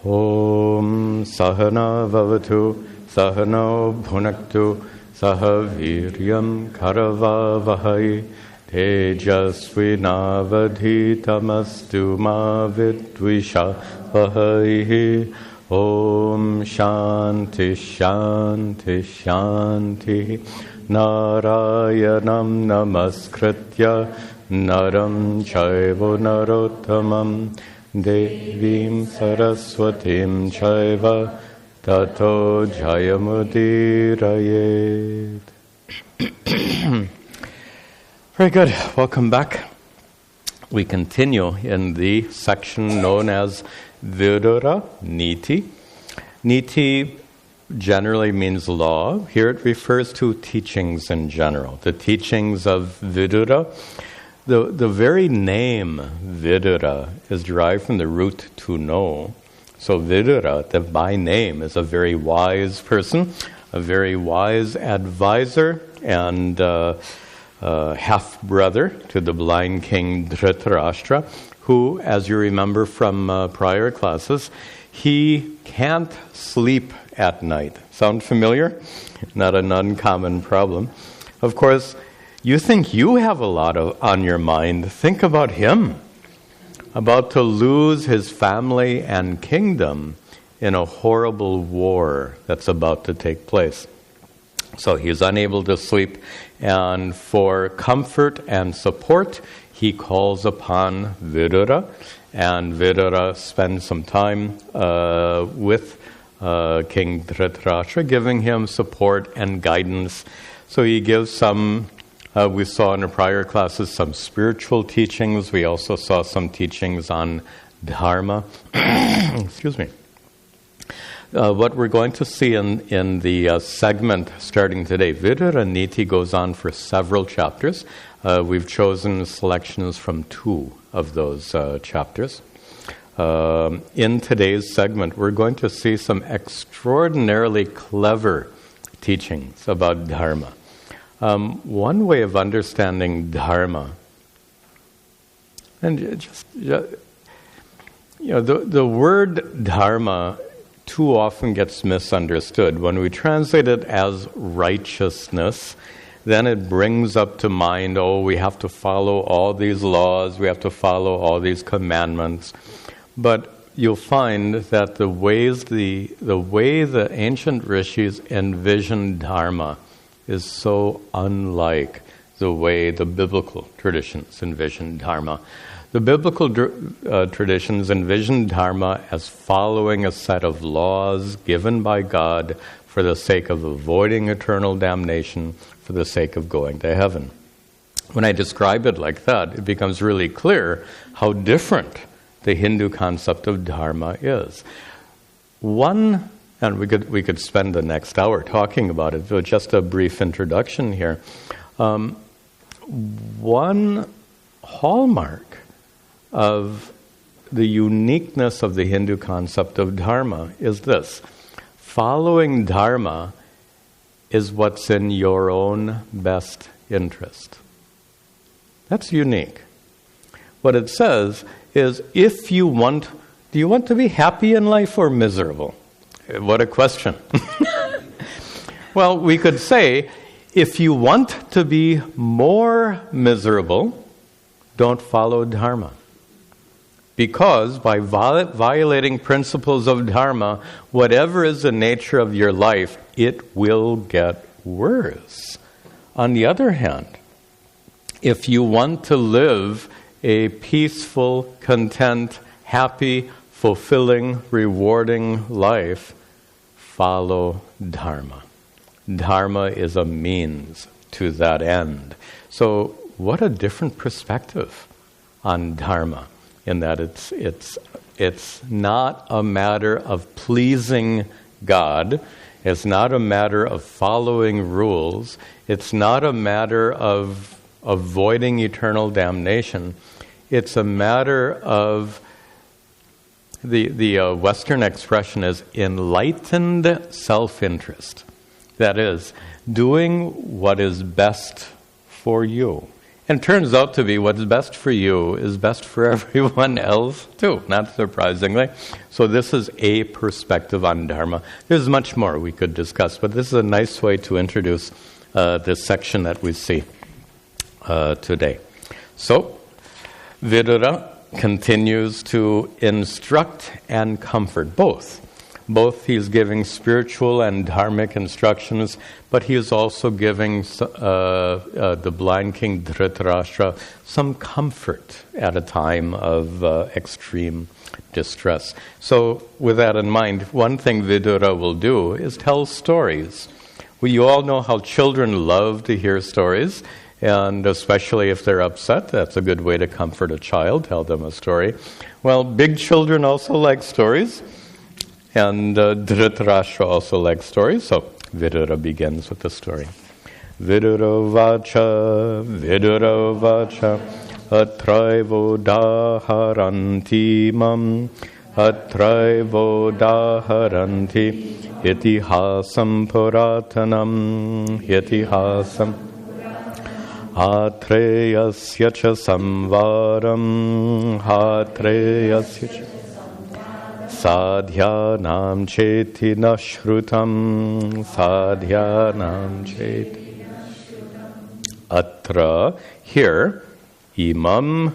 Om Sahana Vavatu Sahano Bhunaktu Sahaviryam Karavavahai Tejasvinavadhitamastu ma vidvishavahai. Om Shanti Shanti Shanti. Narayanam Namaskritya Naram Chaiva Narottamam Devim Saraswatim Chaiva Tato Jayamudirayet. Very good. Welcome back. We continue in the section known as Vidura, Niti. Niti generally means law. Here it refers to teachings in general. The teachings of Vidura. The very name Vidura is derived from the root to know. So Vidura, by name, is a very wise person, a very wise advisor, and half-brother to the blind king Dhritarashtra, who, as you remember from prior classes, he can't sleep at night. Sound familiar? Not an uncommon problem. Of course, you think you have a lot on your mind. Think about him, about to lose his family and kingdom in a horrible war that's about to take place. So he's unable to sleep, and for comfort and support, he calls upon Vidura, and Vidura spends some time with King Dhritarashtra, giving him support and guidance. So he gives some, we saw in the prior classes, some spiritual teachings. We also saw some teachings on dharma. Excuse me. What we're going to see in the segment starting today, Vidura Niti goes on for several chapters. We've chosen selections from 2 of those chapters. In today's segment, we're going to see some extraordinarily clever teachings about dharma. One way of understanding dharma, and the word dharma too often gets misunderstood. When we translate it as righteousness, then it brings up to mind, we have to follow all these laws, we have to follow all these commandments. But you'll find that the way the ancient rishis envisioned dharma is so unlike the way the biblical traditions envisioned dharma. The biblical traditions envision dharma as following a set of laws given by God for the sake of avoiding eternal damnation, for the sake of going to heaven. When I describe it like that, it becomes really clear how different the Hindu concept of dharma is. And we could spend the next hour talking about it, but just a brief introduction here. One hallmark of the uniqueness of the Hindu concept of dharma is this: following dharma is what's in your own best interest. That's unique. What it says is, do you want to be happy in life or miserable? What a question. Well, we could say, if you want to be more miserable, don't follow dharma. Because by violating principles of dharma, whatever is the nature of your life, it will get worse. On the other hand, if you want to live a peaceful, content, happy, fulfilling, rewarding life, follow dharma. Dharma is a means to that end. So what a different perspective on dharma, in that it's not a matter of pleasing God. It's not a matter of following rules. It's not a matter of avoiding eternal damnation. It's a matter of, the Western expression is enlightened self-interest. That is, doing what is best for you. And it turns out to be what's best for you is best for everyone else too, not surprisingly. So this is a perspective on Dharma. There's much more we could discuss, but this is a nice way to introduce this section that we see today. So Vidura continues to instruct and comfort both. Both he's giving spiritual and dharmic instructions, but he is also giving the blind king Dhritarashtra some comfort at a time of extreme distress. So with that in mind, one thing Vidura will do is tell stories. You all know how children love to hear stories, and especially if they're upset, that's a good way to comfort a child, tell them a story. Well, big children also like stories. And Dhritarashtra also likes stories, so Vidura begins with the story. Vidura vacha, atraivo daharanti mam, atraivo daharanti, itihasam puratanam, itihasam atreyasya cha samvaram, atreyasya cha Sadhyanam cheti nashrutam, sadhyanam cheti. Atra, here, imam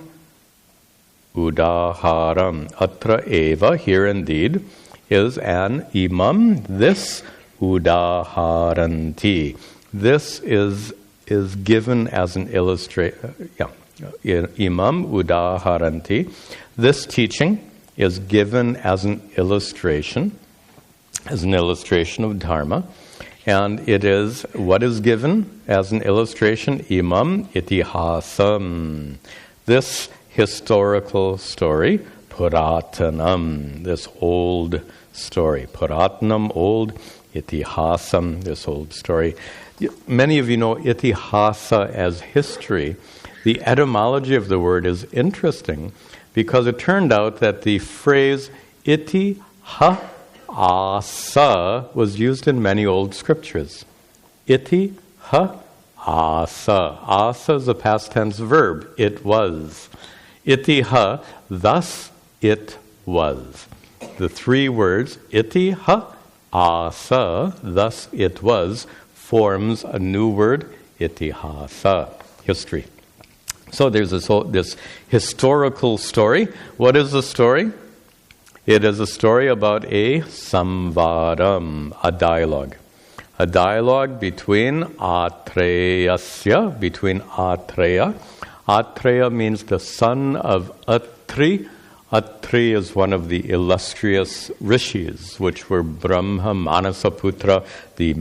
udaharam. Atra eva, here indeed, is an imam, this udaharanti. This is given as an illustration. Imam udaharanti. This teaching is given as an illustration of Dharma. And it is, what is given as an illustration? Imam itihasam. This historical story, puratanam, this old story. Puratanam, old, itihasam, this old story. Many of you know itihasa as history. The etymology of the word is interesting, because it turned out that the phrase iti ha asa was used in many old scriptures. Iti ha asa. Asa is a past tense verb. It was. Iti ha, thus it was. The three words, iti ha asa, thus it was, forms a new word, itihasa, history. So there's this historical story. What is the story? It is a story about a samvaram, a dialogue. A dialogue between Atreyasya, between Atreya. Atreya means the son of Atri. Atri is one of the illustrious rishis, which were Brahma, Manasaputra, the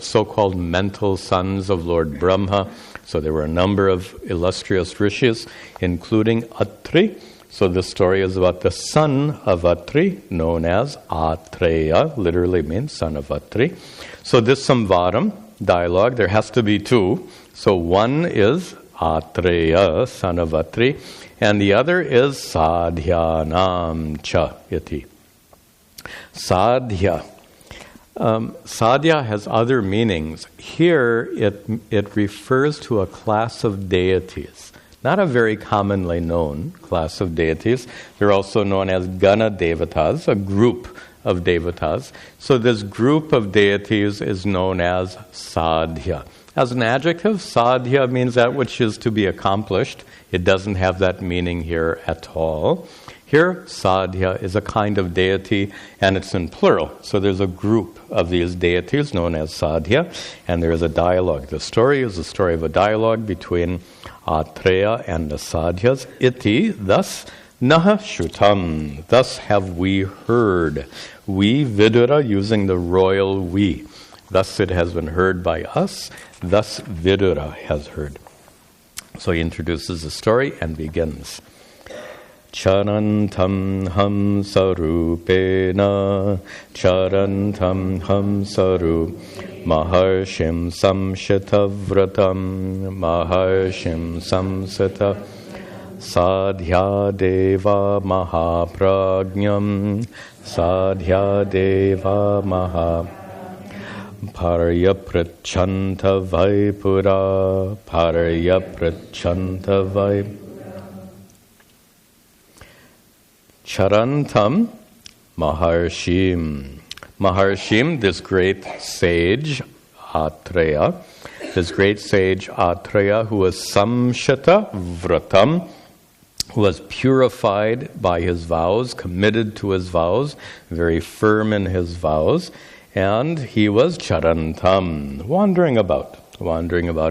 so-called mental sons of Lord Brahma. So there were a number of illustrious rishis, including Atri. So the story is about the son of Atri, known as Atreya, literally means son of Atri. So this samvaram, dialogue, there has to be two. So one is Atreya, son of Atri, and the other is Sadhyanam cha iti. Sadhya. Sadhya has other meanings. Here it refers to a class of deities, not a very commonly known class of deities. They're also known as Gana Devatas, a group of devatas. So this group of deities is known as Sadhya. As an adjective, Sadhya means that which is to be accomplished. It doesn't have that meaning here at all. Here, Sadhya is a kind of deity, and it's in plural. So there's a group of these deities known as Sadhya, and there is a dialogue. The story is the story of a dialogue between Atreya and the Sadhyas. Iti, thus, naha shutam, thus have we heard. We, Vidura, using the royal we. Thus it has been heard by us, thus Vidura has heard. So he introduces the story and begins. Charantam ham sarupena, charantam ham saru, maharshim samshitavratam, maharshim samsita, sadhya deva mahaprajnam, sadhya deva Parya prachanta vaipura, parya prachanta vaipura. Charantam Maharshim. Maharshim, this great sage, Atreya, who was samshita vratam, who was purified by his vows, committed to his vows, very firm in his vows, and he was charantam, wandering about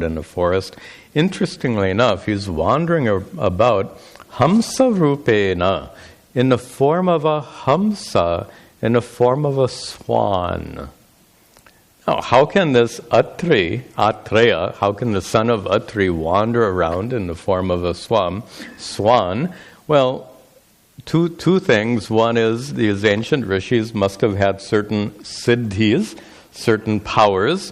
in the forest. Interestingly enough, he's wandering about hamsa rupena, in the form of a hamsa, in the form of a swan. Now, how can this Atreya, how can the son of Atri wander around in the form of a swan? Well, two things. One is these ancient rishis must have had certain siddhis, certain powers,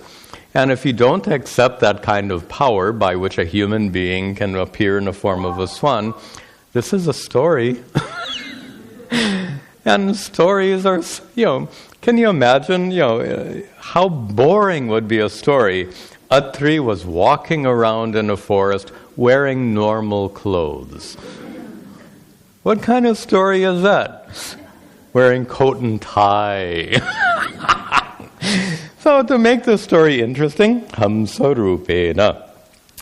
and if you don't accept that kind of power by which a human being can appear in the form of a swan, this is a story. And stories are, can you imagine, how boring would be a story? Atri was walking around in a forest wearing normal clothes. What kind of story is that? Wearing coat and tie. So to make the story interesting, Hamsa Rupena.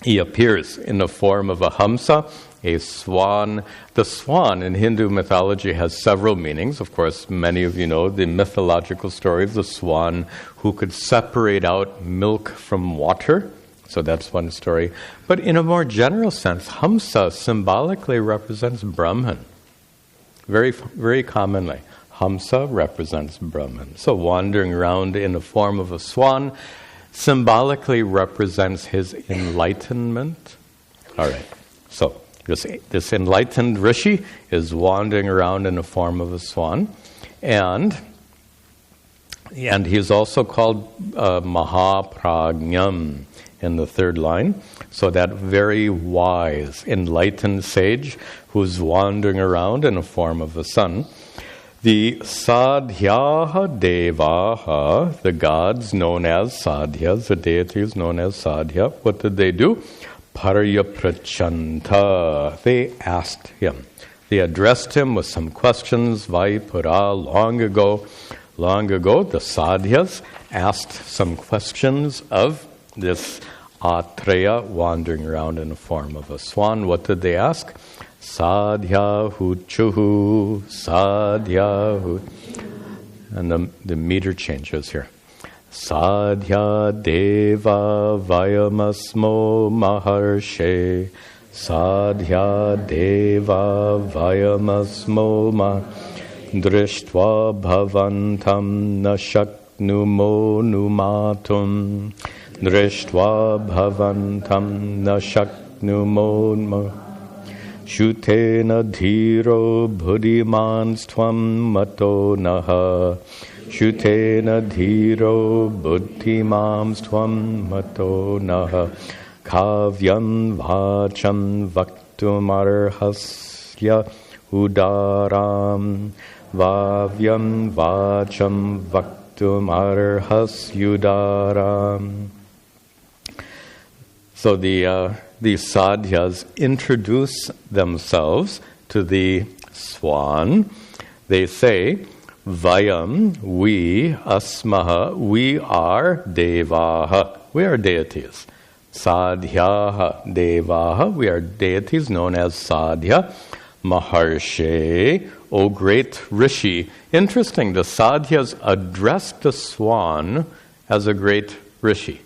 He appears in the form of a Hamsa, a swan. The swan in Hindu mythology has several meanings. Of course, many of you know the mythological story of the swan who could separate out milk from water. So that's one story. But in a more general sense, Hamsa symbolically represents Brahman. Very, very commonly, Hamsa represents Brahman. So wandering around in the form of a swan symbolically represents his enlightenment. All right. So this enlightened rishi is wandering around in the form of a swan, and he's also called Mahaprajñam in the third line. So that very wise, enlightened sage who's wandering around in the form of a sun. The Sadhyaha Devaha, the gods known as Sadhyas, the deities known as Sadhya, what did they do? Paryaprachanta. They asked him. They addressed him with some questions. Vaipura, long ago, the Sadhyas asked some questions of this Atreya wandering around in the form of a swan. What did they ask? Sadhya huchuhu, sadhya hu. And the meter changes here. Sadhya deva vayamasmo maharshe. Sadhya deva vayamasmo drishtva bhavantam na shaknumo numatum. Drishtva bhavantam na shaknumo Shutena dhiro buddhimans tvam mato naha. Shutena dhiro buddhimams tvam mato naha. Kavyam vacham vaktumarhasya udaram. Vavyam vacham vaktumarhasyudaram. So the sadhyas introduce themselves to the swan. They say, Vayam, we, asmaha, we are devaha. We are deities. Sadhyaha devaha, we are deities known as sadhya. Maharshe, O great rishi. Interesting, the sadhyas addressed the swan as a great rishi.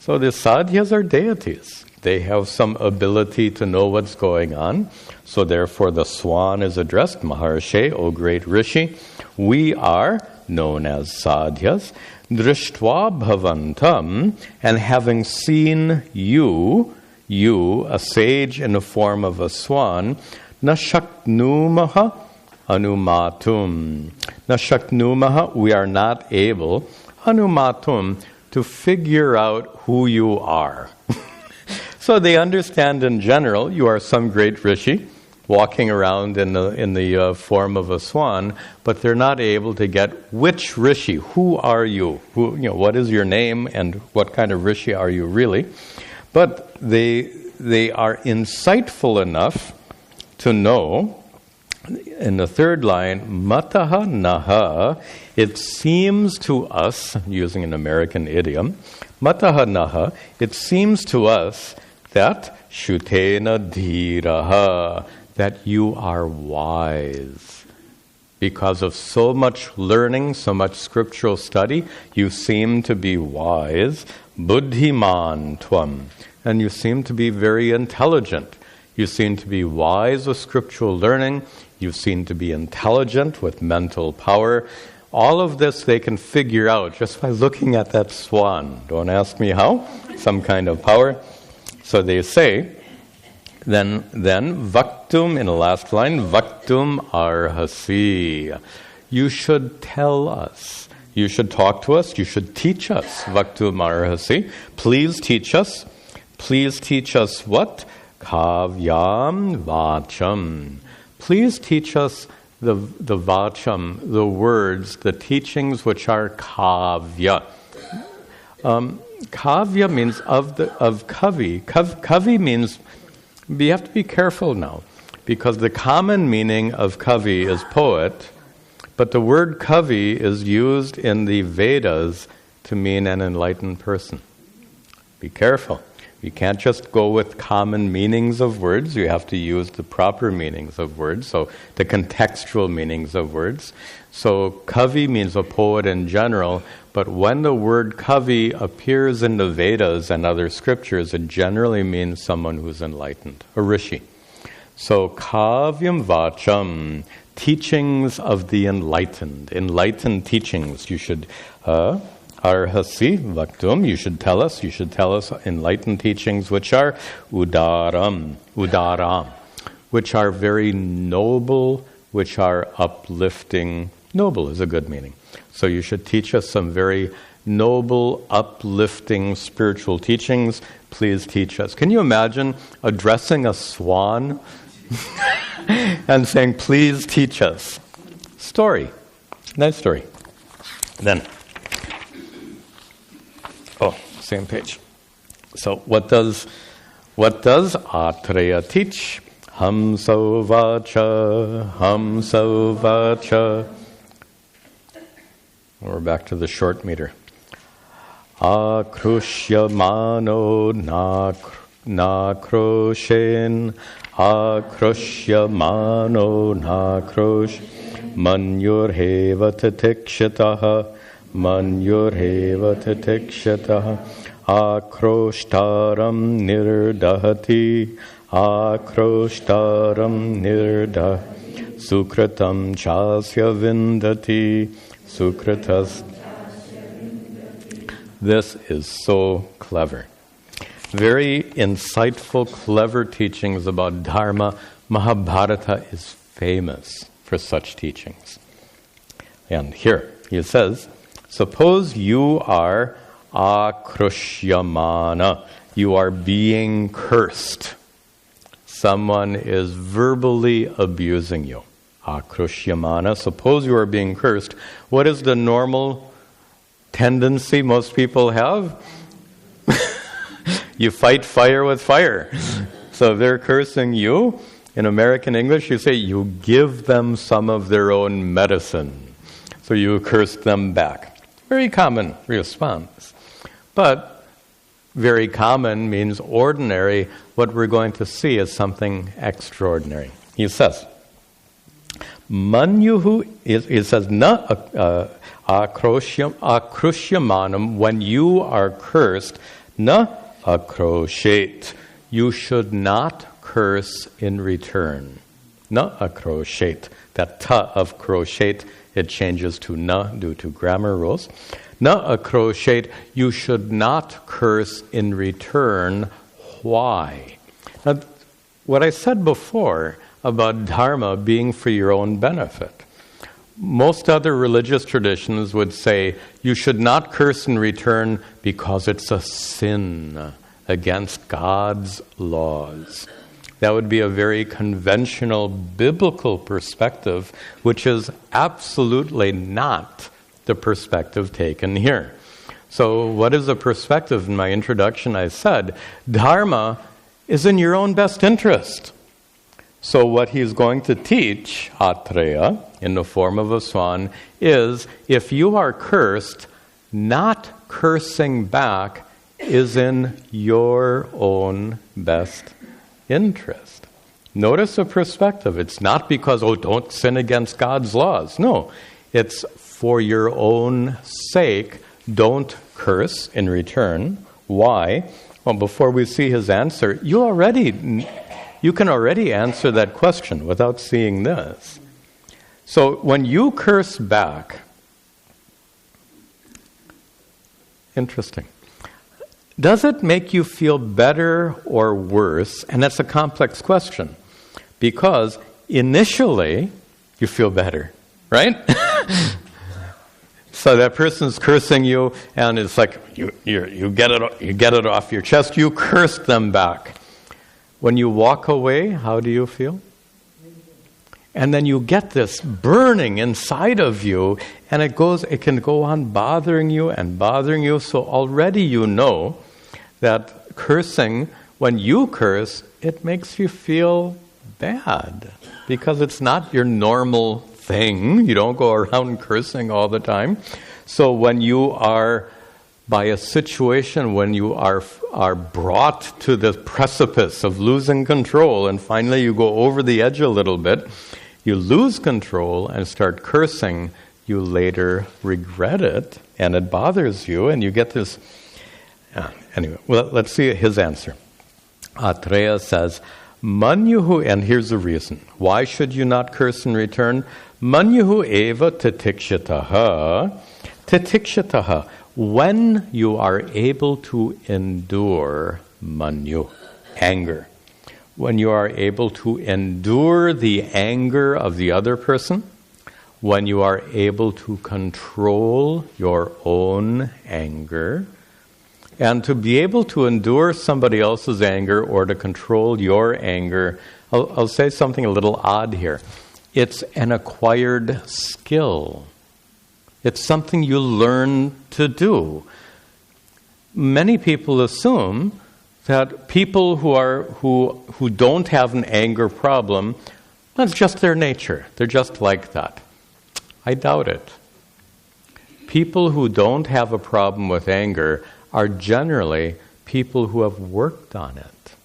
So the sadhyas are deities. They have some ability to know what's going on. So therefore the swan is addressed, Maharshe, O great rishi. We are known as sadhyas. Drishtva bhavantam, and having seen you, a sage in the form of a swan, nashaknumaha anumatum. Nashaknumaha, we are not able, anumatum, to figure out who you are. So they understand in general, you are some great rishi, walking around in the form of a swan, but they're not able to get which rishi. Who are you? What is your name, and what kind of rishi are you really? But they are insightful enough to know. In the third line, mataha naha, it seems to us, using an American idiom, mataha naha, it seems to us that shutena dhiraha, that you are wise. Because of so much learning, so much scriptural study, you seem to be wise. Buddhiman tvam, and you seem to be very intelligent. You seem to be wise with scriptural learning. You seem to be intelligent with mental power. All of this they can figure out just by looking at that swan. Don't ask me how. Some kind of power. So they say, then vaktum, in the last line, vaktum arhasi. You should tell us. You should talk to us. You should teach us. Vaktum arhasi. Please teach us. Please teach us what? Kavyam vacham. Please teach us the vacham, the words, the teachings which are kavya. Kavya means of kavi. Kavi means, you have to be careful now, because the common meaning of kavi is poet, but the word kavi is used in the Vedas to mean an enlightened person. Be careful. You can't just go with common meanings of words. You have to use the proper meanings of words, so the contextual meanings of words. So kavi means a poet in general, but when the word kavi appears in the Vedas and other scriptures, it generally means someone who's enlightened, a rishi. So kavyam vacham, teachings of the enlightened teachings. You should... Arhasi vaktum, you should tell us enlightened teachings which are udaram, which are very noble, which are uplifting. Noble is a good meaning. So you should teach us some very noble, uplifting spiritual teachings. Please teach us. Can you imagine addressing a swan and saying, please teach us? Story. Nice story. Then... same page. So what does Atreya teach? Hamso vacha. We're back to the short meter. Akrusyamano nakroshen. Akrusyamano nakrosh. Manyurheva titikshitaha. Manyurheva titikshataha akroshtaram nirdahati akroshtaram nirdah sukratam chasya vindati sukratas. This is so clever. Very insightful, clever teachings about Dharma. Mahabharata is famous for such teachings. And here he says, suppose you are akrushyamana. You are being cursed. Someone is verbally abusing you. Akrushyamana. Suppose you are being cursed. What is the normal tendency most people have? You fight fire with fire. So if they're cursing you, in American English you say you give them some of their own medicine. So you curse them back. Very common response. But very common means ordinary. What we're going to see is something extraordinary. He says, Manyuhu, he says, na akrushyamanam, when you are cursed, na akroshet, you should not curse in return. Na akroshet. That ta of crochet, it changes to na due to grammar rules. Na akroshet, you should not curse in return. Why? Now, what I said before about dharma being for your own benefit. Most other religious traditions would say you should not curse in return because it's a sin against God's laws. That would be a very conventional biblical perspective, which is absolutely not the perspective taken here. So what is the perspective? In my introduction I said, Dharma is in your own best interest. So what he's going to teach, Atreya, in the form of a swan, is if you are cursed, not cursing back is in your own best interest. Notice the perspective. It's not because, don't sin against God's laws. No, it's for your own sake. Don't curse in return. Why? Well, before we see his answer, you can already answer that question without seeing this. So when you curse back, interesting. Does it make you feel better or worse? And that's a complex question. Because initially, you feel better, right? So that person's cursing you, and it's like you get it off your chest. You curse them back. When you walk away, how do you feel? And then you get this burning inside of you, and it can go on bothering you. So already you know that cursing, when you curse, it makes you feel bad because it's not your normal thing. You don't go around cursing all the time. So when you are by a situation, when you are brought to the precipice of losing control, and finally you go over the edge a little bit, you lose control and start cursing, you later regret it, and it bothers you, and you get this... Anyway, well, let's see his answer. Atreya says, Manyuhu, and here's the reason. Why should you not curse in return? Manyuhu eva titikshataha. Titikshataha. When you are able to endure manyu, anger. When you are able to endure the anger of the other person. When you are able to control your own anger. And to be able to endure somebody else's anger or to control your anger, I'll say something a little odd here. It's an acquired skill. It's something you learn to do. Many people assume that people who don't have an anger problem, that's just their nature. They're just like that. I doubt it. People who don't have a problem with anger are generally people who have worked on it.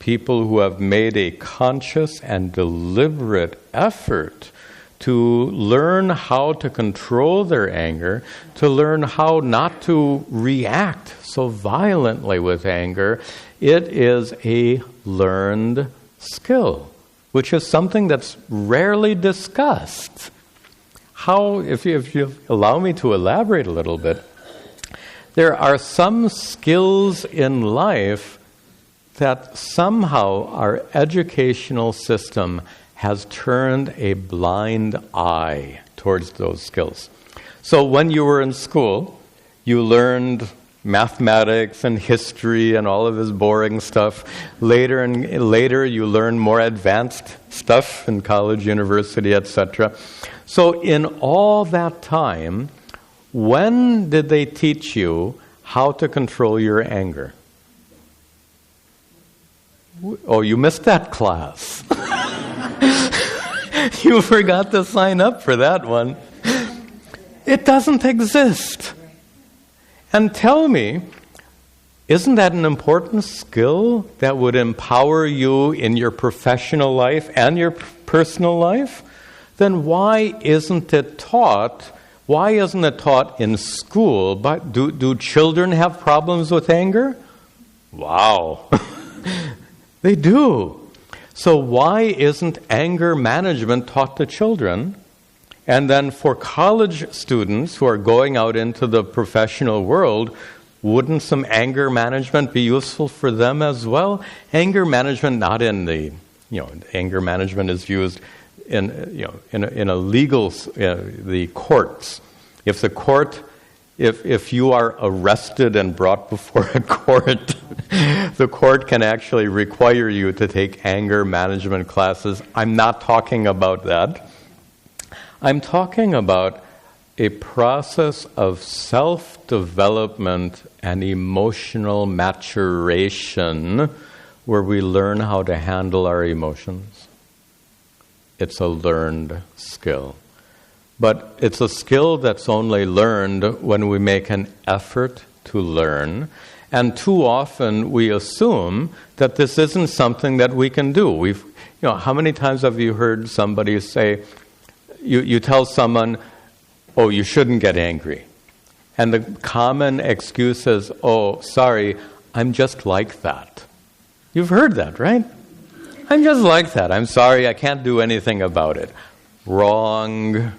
People who have made a conscious and deliberate effort to learn how to control their anger, to learn how not to react so violently with anger. It is a learned skill, which is something that's rarely discussed. How, if you allow me to elaborate a little bit, there are some skills in life that somehow our educational system has turned a blind eye towards those skills. So when you were in school, you learned mathematics and history and all of this boring stuff. Later you learn more advanced stuff in college, university, etc. So in all that time, when did they teach you how to control your anger? Oh, you missed that class. You forgot to sign up for that one. It doesn't exist. And tell me, isn't that an important skill that would empower you in your professional life and your personal life? Then why isn't it taught? Why isn't it taught in school? But do children have problems with anger? Wow. They do. So why isn't anger management taught to children? And then for college students who are going out into the professional world, wouldn't some anger management be useful for them as well? Anger management, not in the, anger management is used in a legal, the courts. If the court If you are arrested and brought before a court, the court can actually require you to take anger management classes. I'm not talking about that. I'm talking about a process of self-development and emotional maturation where we learn how to handle our emotions. It's a learned skill. But it's a skill that's only learned when we make an effort to learn. And too often we assume that this isn't something that we can do. How many times have you heard somebody say, you tell someone, oh, you shouldn't get angry. And the common excuse is, oh, sorry, I'm just like that. You've heard that, right? I'm just like that. I'm sorry, I can't do anything about it. Wrong.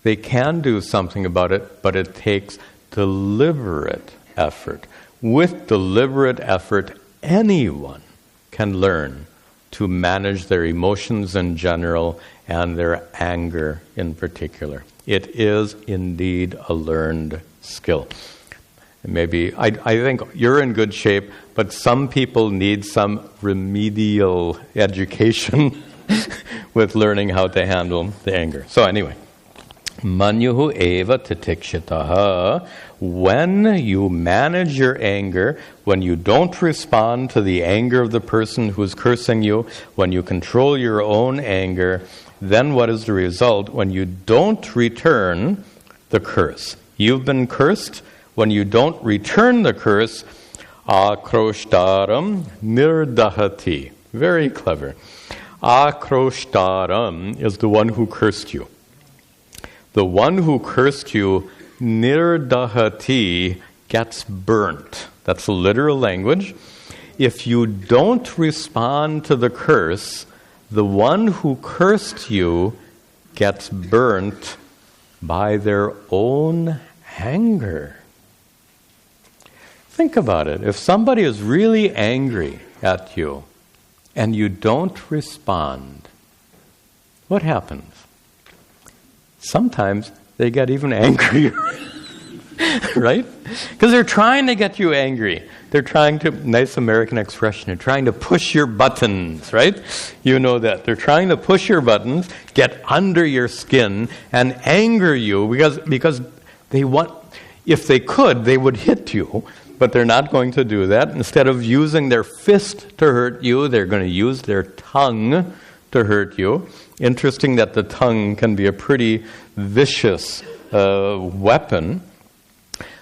They can do something about it, but it takes deliberate effort. With deliberate effort, anyone can learn to manage their emotions in general and their anger in particular. It is indeed a learned skill. Maybe, I think you're in good shape, but some people need some remedial education with learning how to handle the anger. So anyway. Manyuhu eva titikshitaha. When you manage your anger, when you don't respond to the anger of the person who's cursing you, when you control your own anger, then what is the result? When you don't return the curse. You've been cursed. When you don't return the curse, akroshtaram nirdahati. Very clever. Akroshtaram is the one who cursed you. The one who cursed you, nirdahati, gets burnt. That's a literal language. If you don't respond to the curse, the one who cursed you gets burnt by their own anger. Think about it. If somebody is really angry at you and you don't respond, what happens? Sometimes they get even angrier, right? Because they're trying to get you angry. They're trying to, nice American expression, they're trying to push your buttons, right? You know that. They're trying to push your buttons, get under your skin, and anger you because they want, if they could, they would hit you, but they're not going to do that. Instead of using their fist to hurt you, they're going to use their tongue to hurt you. Interesting that the tongue can be a pretty vicious weapon.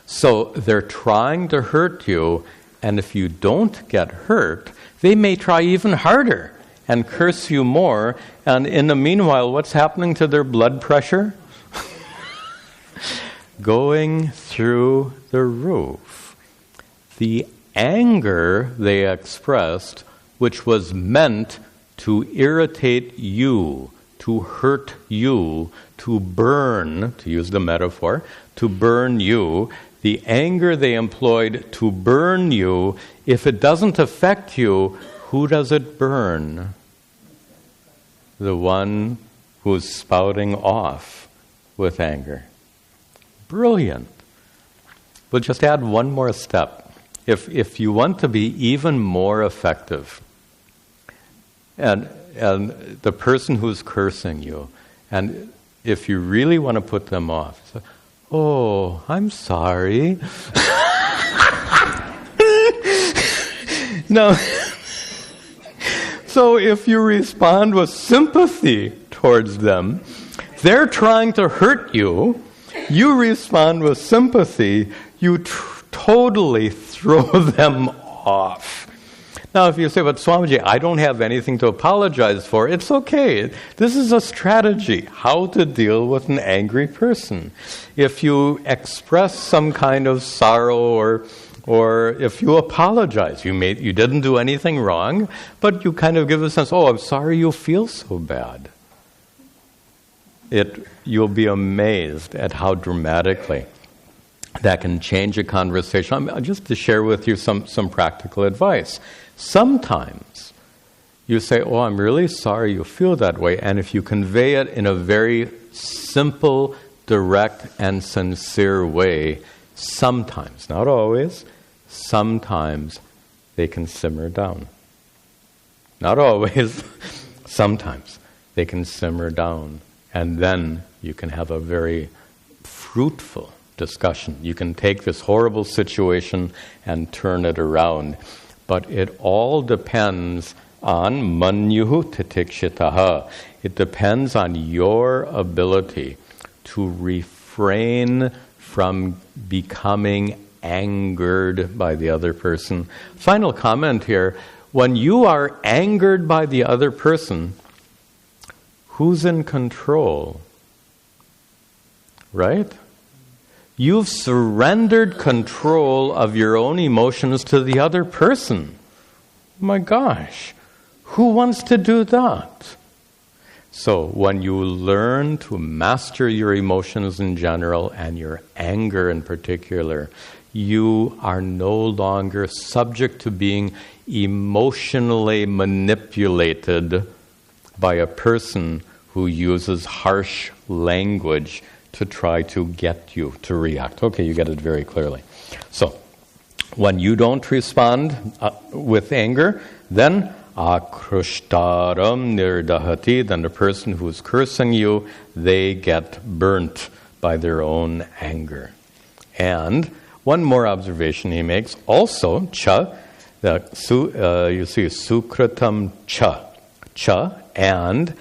So they're trying to hurt you, and if you don't get hurt, they may try even harder and curse you more. And in the meanwhile, what's happening to their blood pressure? Going through the roof. The anger they expressed, which was meant to irritate you, to hurt you, to burn, to use the metaphor, to burn you, the anger they employed to burn you, if it doesn't affect you, who does it burn? The one who's spouting off with anger. Brilliant. We'll just add one more step. If you want to be even more effective, and the person who's cursing you, and if you really want to put them off, so, oh, I'm sorry. No. So if you respond with sympathy towards them, they're trying to hurt you, you respond with sympathy, you totally throw them off. Now, if you say, but Swamiji, I don't have anything to apologize for, it's okay. This is a strategy, how to deal with an angry person. If you express some kind of sorrow or if you apologize, you didn't do anything wrong, but you kind of give a sense, oh, I'm sorry you feel so bad. You'll be amazed at how dramatically that can change a conversation. Just to share with you some practical advice. Sometimes you say, oh, I'm really sorry you feel that way. And if you convey it in a very simple, direct, and sincere way, sometimes, not always, sometimes they can simmer down. Not always, sometimes they can simmer down. And then you can have a very fruitful discussion. You can take this horrible situation and turn it around. But it all depends on manyuhu titikshitaha. It depends on your ability to refrain from becoming angered by the other person. Final comment here. When you are angered by the other person, who's in control? Right? You've surrendered control of your own emotions to the other person. My gosh, who wants to do that? So when you learn to master your emotions in general and your anger in particular, you are no longer subject to being emotionally manipulated by a person who uses harsh language to try to get you to react. Okay, you get it very clearly. So, when you don't respond with anger, then akrushtaram nirdahati, then the person who's cursing you, they get burnt by their own anger. And one more observation he makes, also, cha, you see sukritam cha, and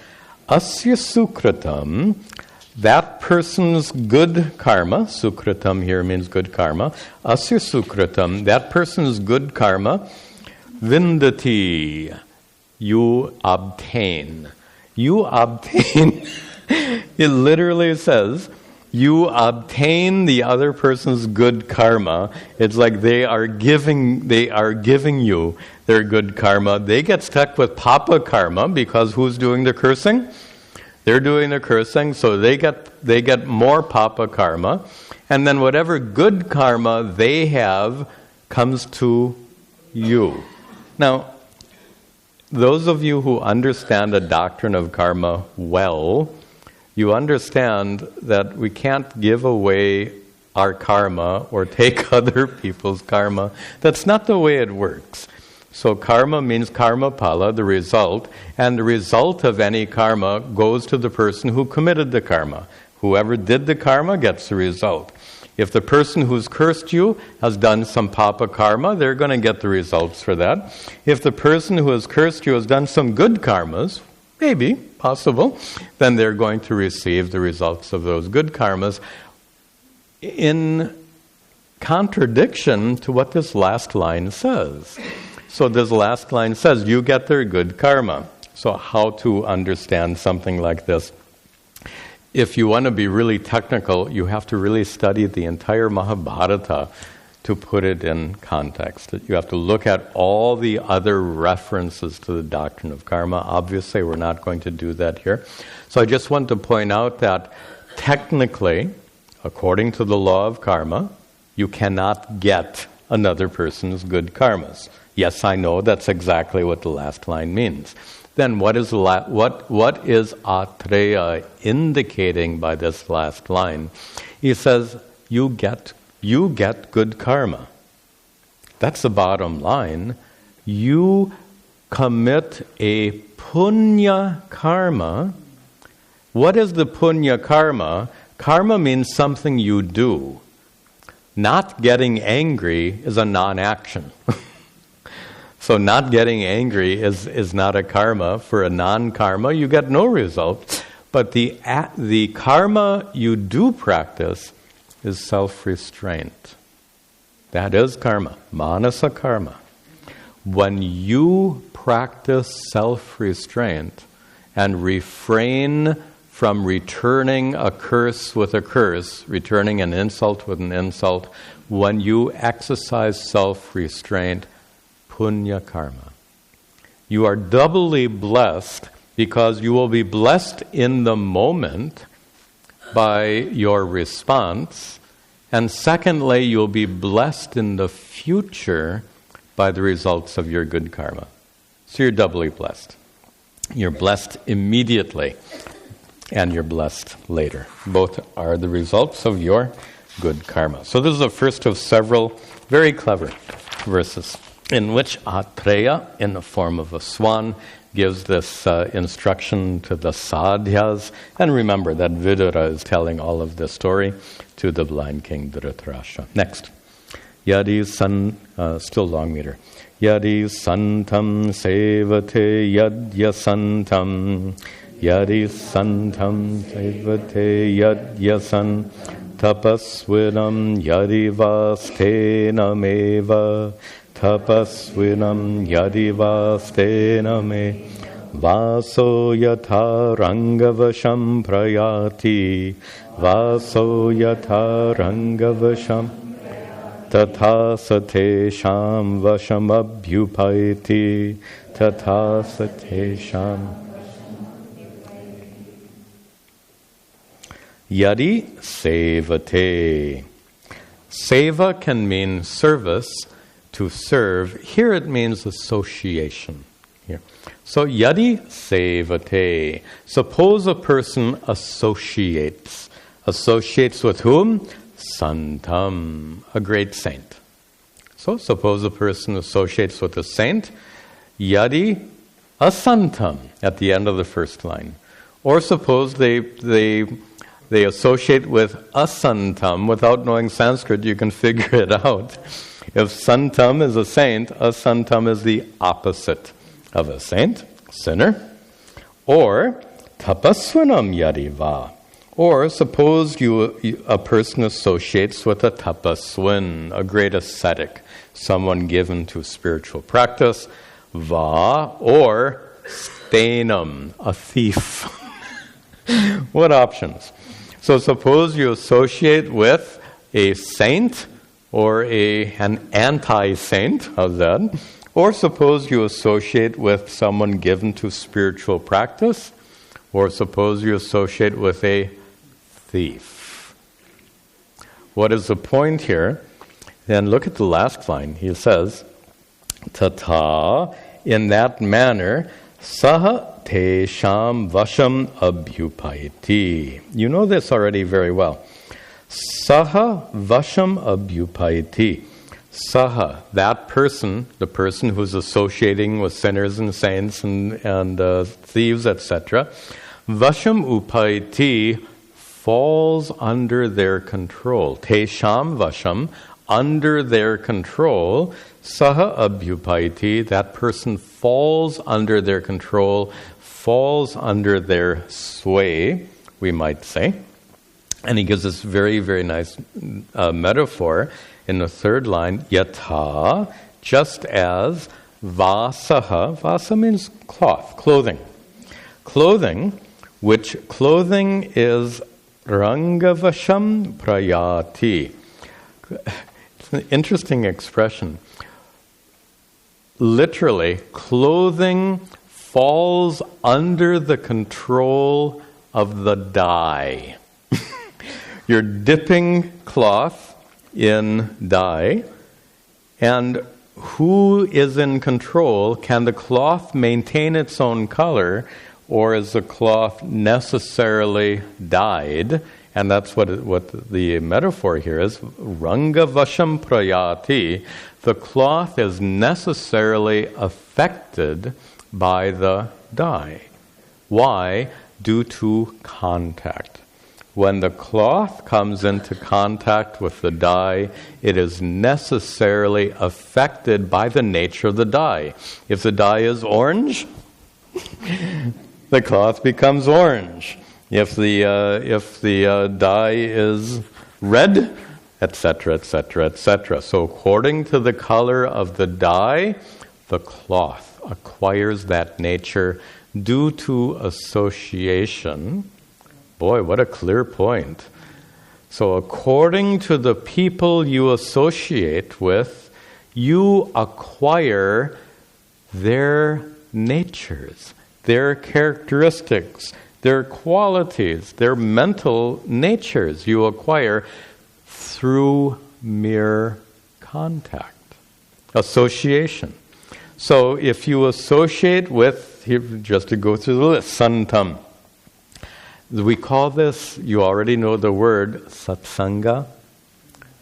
asya sukritam, that person's good karma, sukritam here means good karma, asya sukritam, that person's good karma, vindati, you obtain. You obtain, it literally says, you obtain the other person's good karma. It's like they are giving you their good karma. They get stuck with papa karma because who's doing the cursing? They're doing the cursing, so they get more papa karma, and then whatever good karma they have comes to you. Now, those of you who understand the doctrine of karma well, you understand that we can't give away our karma or take other people's karma. That's not the way it works. So karma means karma pala, the result, and the result of any karma goes to the person who committed the karma. Whoever did the karma gets the result. If the person who's cursed you has done some papa karma, they're going to get the results for that. If the person who has cursed you has done some good karmas, maybe, possible, then they're going to receive the results of those good karmas in contradiction to what this last line says. So this last line says, you get their good karma. So how to understand something like this? If you want to be really technical, you have to really study the entire Mahabharata to put it in context. You have to look at all the other references to the doctrine of karma. Obviously, we're not going to do that here. So I just want to point out that technically, according to the law of karma, you cannot get another person's good karmas. Yes, I know that's exactly what the last line means. Then what is Atreya indicating by this last line? He says, you get good karma. That's the bottom line. You commit a punya karma. What is the punya karma? Karma means something you do. Not getting angry is a non-action. So not getting angry is not a karma. For a non-karma, you get no result. But the karma you do practice is self-restraint. That is karma, manasa karma. When you practice self-restraint and refrain from returning a curse with a curse, returning an insult with an insult, when you exercise self-restraint, punya karma, you are doubly blessed because you will be blessed in the moment by your response, and secondly, you'll be blessed in the future by the results of your good karma. So you're doubly blessed. You're blessed immediately. and you're blessed later. Both are the results of your good karma. So this is the first of several very clever verses in which Atreya, in the form of a swan, gives this instruction to the sadhyas. And remember that Vidura is telling all of this story to the blind king Dhritarashtra. Next. Yadi still long meter. Yadi santam sevate yadya santam. Yadi santam sevate yadya san. Tapasvinam yadi vastenameva. Tapasvinam yadi vastename. Vaso yatha rangavasham prayati. Vaso yatha rangavasham. Tatha satesham vasham abhyupaiti. Tatha satesham. Yadi sevate. Seva can mean service, to serve. Here it means association. Here. So yadi sevate. Suppose a person associates. Associates with whom? Santam, a great saint. So suppose a person associates with a saint. Yadi asantam at the end of the first line. Or suppose they associate with asantam. Without knowing Sanskrit, you can figure it out. If santam is a saint, asantam is the opposite of a saint, sinner. Or tapasvanam yadiva. Or suppose a person associates with a tapaswin, a great ascetic, someone given to spiritual practice, va, or stenam, a thief. What options? So suppose you associate with a saint or an anti-saint, how's that? Or suppose you associate with someone given to spiritual practice, or suppose you associate with a thief. What is the point here? Then look at the last line. He says, Tata, in that manner, saha tesham vasham abhyupaiti. You know this already very well. Saha vasham abhyupaiti. Saha, that person, the person who's associating with sinners and saints and thieves, etc., vasham upaiti, falls under their control. Tesham vasham, under their control. Saha abhyupaiti, that person falls under their control, falls under their sway, we might say. And he gives this very, very nice metaphor in the third line. Yatha, just as vasaha, vasa means cloth, clothing. Clothing, which clothing is rangavasham prayati. It's an interesting expression. Literally, clothing falls under the control of the dye. You're dipping cloth in dye, and who is in control? Can the cloth maintain its own color, or is the cloth necessarily dyed? And that's what the metaphor here is. Ranga vasham prayati. The cloth is necessarily affected by the dye. Why? Due to contact. When the cloth comes into contact with the dye, it is necessarily affected by the nature of the dye. If the dye is orange, the cloth becomes orange. If the dye is red, etc., etc., etc. So according to the color of the dye, the cloth acquires that nature due to association. Boy, what a clear point. So according to the people you associate with, you acquire their natures, their characteristics, their qualities, their mental natures you acquire through mere contact, association. So if you associate with, just to go through the list, santam, We call this, you already know the word, satsanga.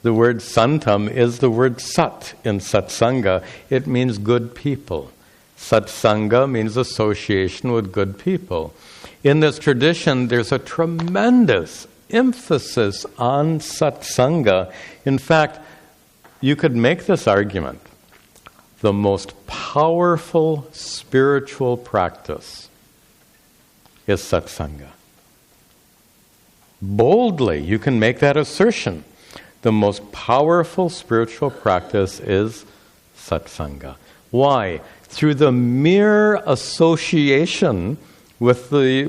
The word santam is the word sat in satsanga. It means good people. Satsanga means association with good people. In this tradition, there's a tremendous emphasis on satsanga. In fact, you could make this argument. The most powerful spiritual practice is satsanga. Boldly, you can make that assertion. The most powerful spiritual practice is satsanga. Why? Through the mere association with the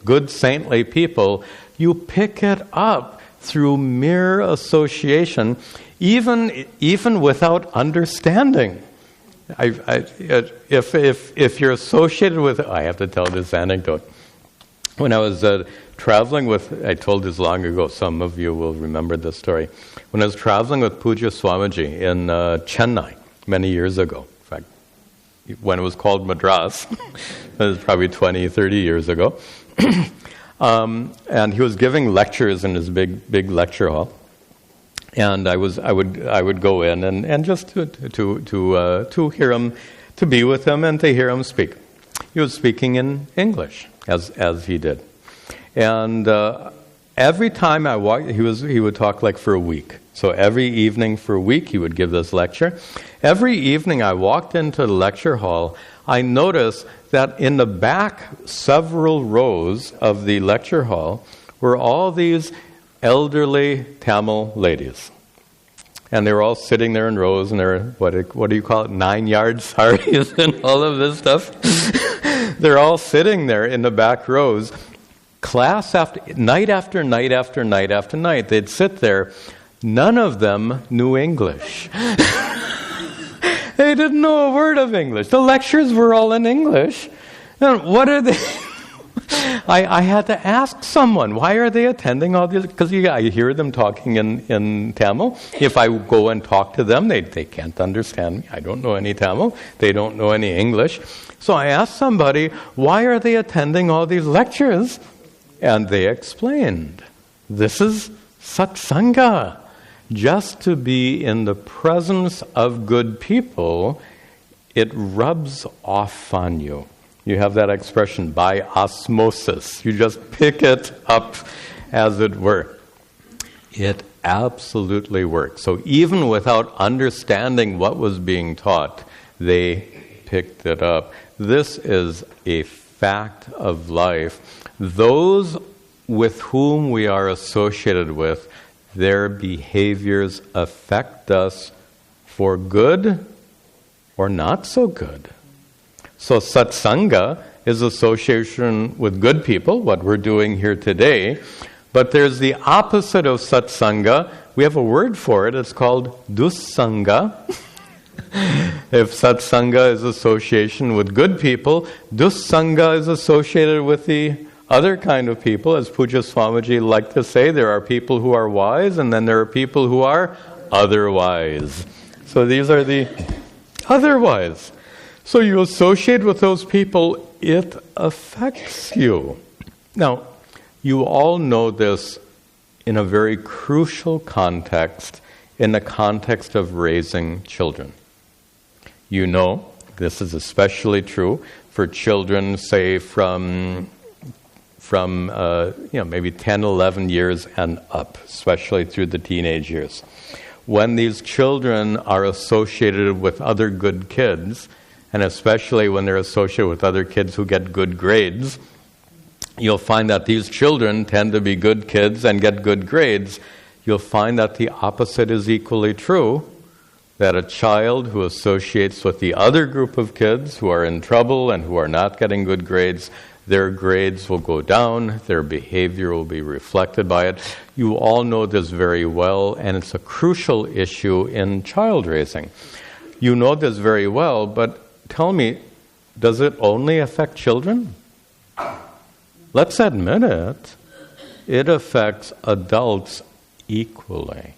good saintly people, you pick it up through mere association, even without understanding. If you're associated with, I have to tell this anecdote. When I was traveling with, I told this long ago, some of you will remember this story. When I was traveling with Puja Swamiji in Chennai many years ago, in fact, when it was called Madras, it was probably 20, 30 years ago, and he was giving lectures in his big lecture hall, and I would go in and just to hear him, to be with him and to hear him speak. He was speaking in English, as he did. And every time I walked, he would talk like for a week. So every evening for a week, he would give this lecture. Every evening I walked into the lecture hall, I noticed that in the back several rows of the lecture hall were all these elderly Tamil ladies. And they were all sitting there in rows, and they're, what do you call it, 9-yard saris and all of this stuff. They're all sitting there in the back rows, night after night after night after night. They'd sit there. None of them knew English. They didn't know a word of English. The lectures were all in English. And what are they... I had to ask someone, why are they attending all these? Because I hear them talking in Tamil. If I go and talk to them, they can't understand me. I don't know any Tamil. They don't know any English. So I asked somebody, why are they attending all these lectures? And they explained, this is satsanga. Just to be in the presence of good people, it rubs off on you. You have that expression, by osmosis. You just pick it up, as it were. It absolutely works. So even without understanding what was being taught, they picked it up. This is a fact of life. Those with whom we are associated with, their behaviors affect us for good or not so good. So satsanga is association with good people, what we're doing here today. But there's the opposite of satsanga. We have a word for it. It's called dussanga. If satsanga is association with good people, dussanga is associated with the other kind of people. As Puja Swamiji liked to say, there are people who are wise, and then there are people who are otherwise. So these are the otherwise. So you associate with those people, it affects you. Now, you all know this in a very crucial context, in the context of raising children. You know, this is especially true for children, say, from maybe 10, 11 years and up, especially through the teenage years. When these children are associated with other good kids, and especially when they're associated with other kids who get good grades, you'll find that these children tend to be good kids and get good grades. You'll find that the opposite is equally true, that a child who associates with the other group of kids who are in trouble and who are not getting good grades, their grades will go down, their behavior will be reflected by it. You all know this very well, and it's a crucial issue in child raising. You know this very well, but tell me, does it only affect children? Let's admit it. It affects adults equally.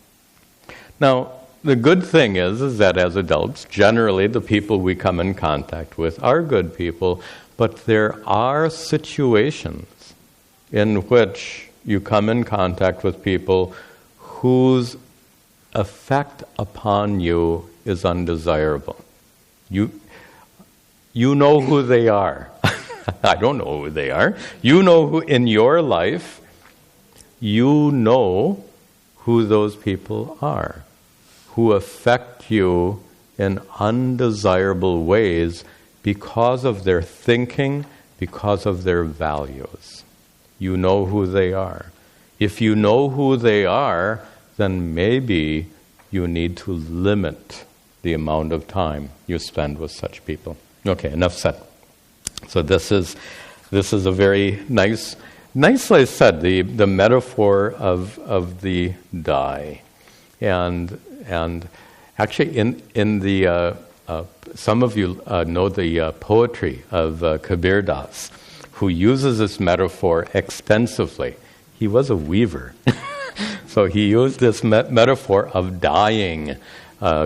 Now, the good thing is that as adults, generally the people we come in contact with are good people, But there are situations in which you come in contact with people whose effect upon you is undesirable. You know who they are. I don't know who they are. You know who in your life, you know who those people are, who affect you in undesirable ways because of their thinking, because of their values. You know who they are. If you know who they are, then maybe you need to limit the amount of time you spend with such people. Okay, enough said. So this is a very nicely said, the metaphor of the die, and actually in the some of you know the poetry of Kabir Das, who uses this metaphor extensively. He was a weaver, so he used this metaphor of dyeing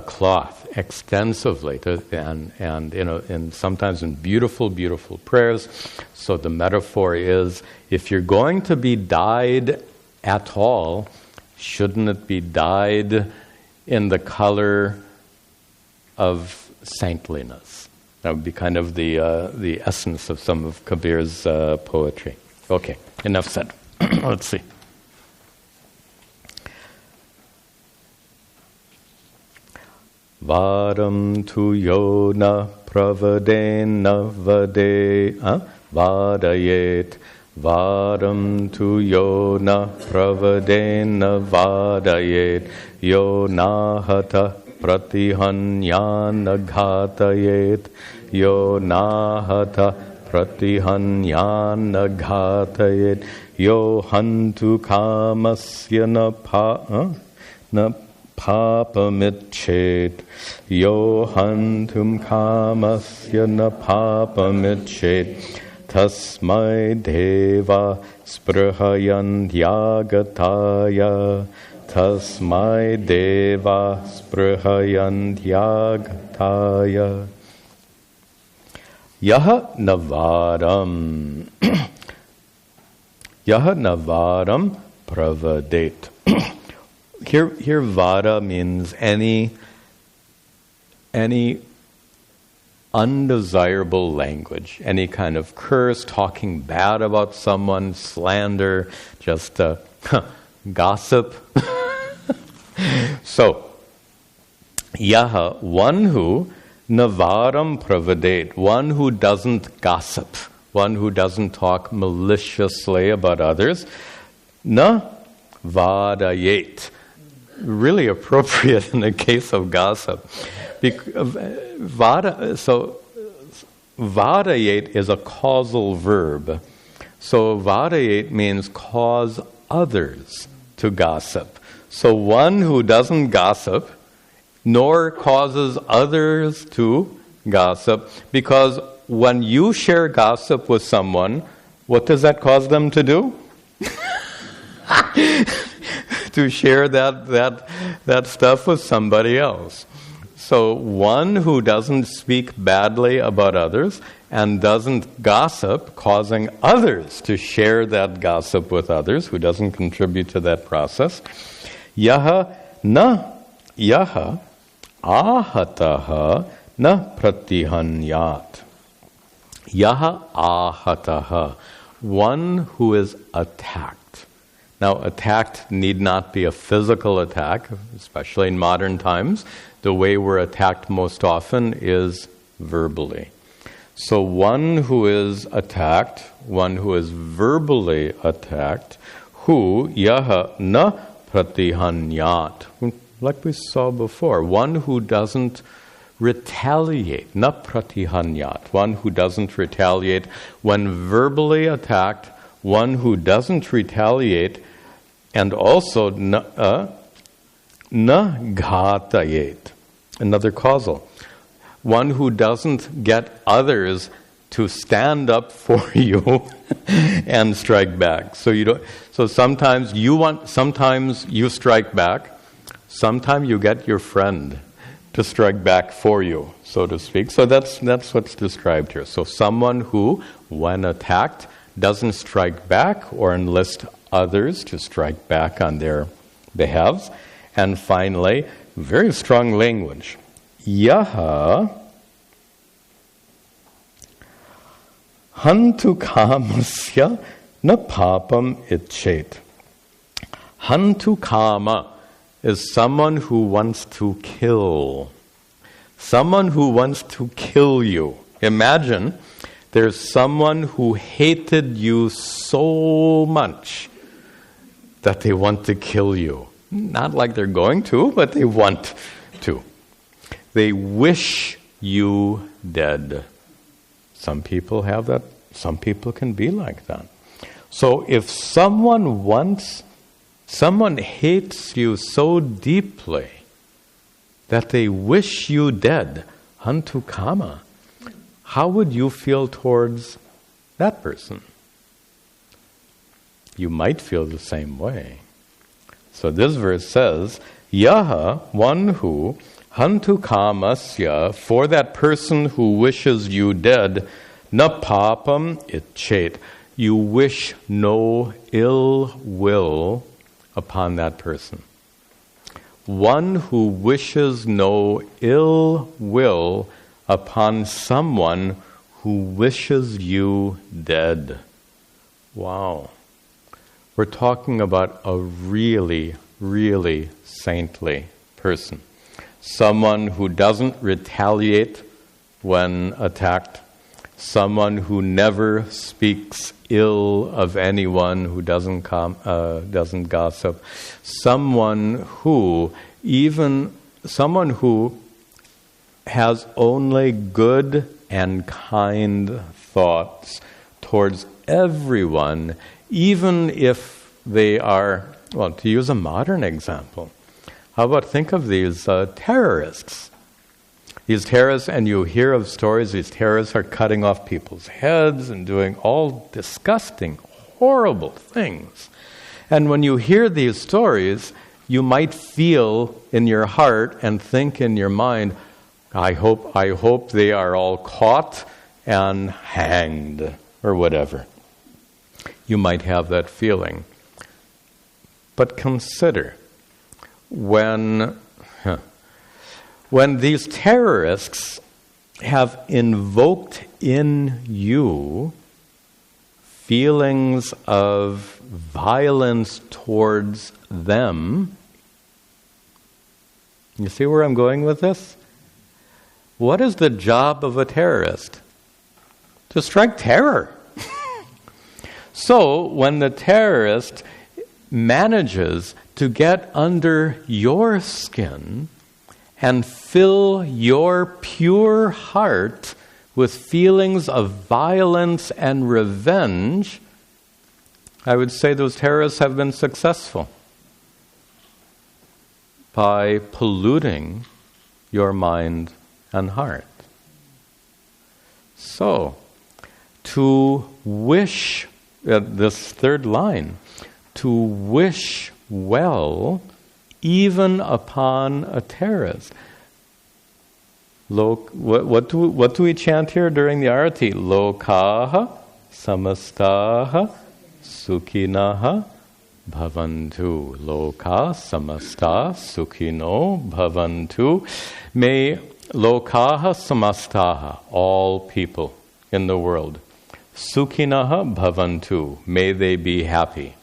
cloth extensively, and sometimes in beautiful prayers. So the metaphor is, if you're going to be dyed at all, shouldn't it be dyed in the color of saintliness? That would be kind of the essence of some of Kabir's poetry. Okay, enough said. Let's see. Varam tu yo na pravadena vadayet. Varam tu yo na pravadena vadayet. Yo nahata pratihanyana ghatayet. Yo nahata pratihanyana ghatayet. Yo hantu kamasya na papamitchet. Yo hantum kamasya na papamitchet. Tasmai deva sprihayantyagataya. Tasmai deva sprihayantyagataya. Yaha navaram. Yaha navaram pravadet. Here vada means any undesirable language, any kind of curse, talking bad about someone, slander, just gossip. So, yaha, one who navaram pravadet, one who doesn't gossip, one who doesn't talk maliciously about others, na vadayet. Really appropriate in the case of gossip. Vadayet is a causal verb. So vadayet means cause others to gossip. So one who doesn't gossip, nor causes others to gossip, because when you share gossip with someone, what does that cause them to do? To share that stuff with somebody else. So one who doesn't speak badly about others and doesn't gossip, causing others to share that gossip with others, who doesn't contribute to that process. Yaha ahataha na pratihanyat. Yaha ahataha, one who is attacked. Now, attacked need not be a physical attack, especially in modern times. The way we're attacked most often is verbally. So one who is attacked, one who is verbally attacked, who yaha na pratihanyat, like we saw before, one who doesn't retaliate, na pratihanyat, one who doesn't retaliate when verbally attacked, one who doesn't retaliate, and also na ghatayet, another causal. One who doesn't get others to stand up for you and strike back. So sometimes you strike back. Sometimes you get your friend to strike back for you, so to speak. So that's what's described here. So someone who, when attacked, doesn't strike back or enlist others to strike back on their behalves. And finally, very strong language. Yaha hantu kamasya na papam ichet. Hantu kama is someone who wants to kill. Someone who wants to kill you. Imagine there's someone who hated you so much that they want to kill you. Not like they're going to, but they want to. They wish you dead. Some people have that. Some people can be like that. So if someone hates you so deeply that they wish you dead, hantu kama, how would you feel towards that person? You might feel the same way. So this verse says, Yaha, one who, hantu kamasya, for that person who wishes you dead, na papam ichet, you wish no ill will upon that person. One who wishes no ill will upon someone who wishes you dead. Wow. We're talking about a really, really saintly person. Someone who doesn't retaliate when attacked. Someone who never speaks ill of anyone, who doesn't gossip. Someone who has only good and kind thoughts towards everyone, even if they are, well, to use a modern example, how about think of these terrorists? These terrorists, and you hear of stories, these terrorists are cutting off people's heads and doing all disgusting, horrible things. And when you hear these stories, you might feel in your heart and think in your mind, I hope they are all caught and hanged, or whatever. You might have that feeling. But consider, when these terrorists have invoked in you feelings of violence towards them, you see where I'm going with this? What is the job of a terrorist? To strike terror. So when the terrorist manages to get under your skin and fill your pure heart with feelings of violence and revenge, I would say those terrorists have been successful by polluting your mind and heart. So, to wish, this third line, to wish well even upon a terrorist. What do we chant here during the arati? Lokaha samastaha sukhinaha bhavantu. Loka samasta sukhino bhavantu. May lokaha samastaha, all people in the world, sukhinaha bhavantu, may they be happy.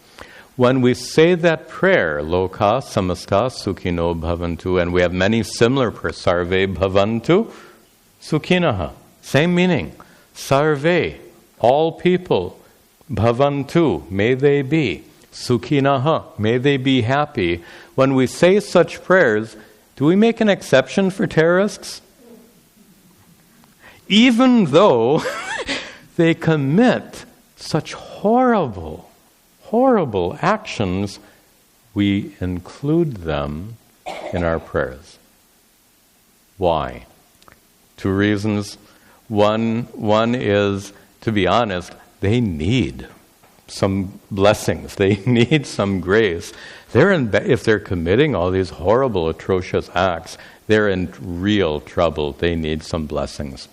When we say that prayer, loka samasta sukhino bhavantu, and we have many similar prayers, sarve bhavantu sukhinaha, same meaning. Sarve, all people, bhavantu, may they be, sukhinaha, may they be happy. When we say such prayers, do we make an exception for terrorists? Even though they commit such horrible actions, we include them in our prayers. Why? Two reasons. One is, to be honest, they need some blessings. They need some grace. If they're committing all these horrible, atrocious acts, they're in real trouble. They need some blessings.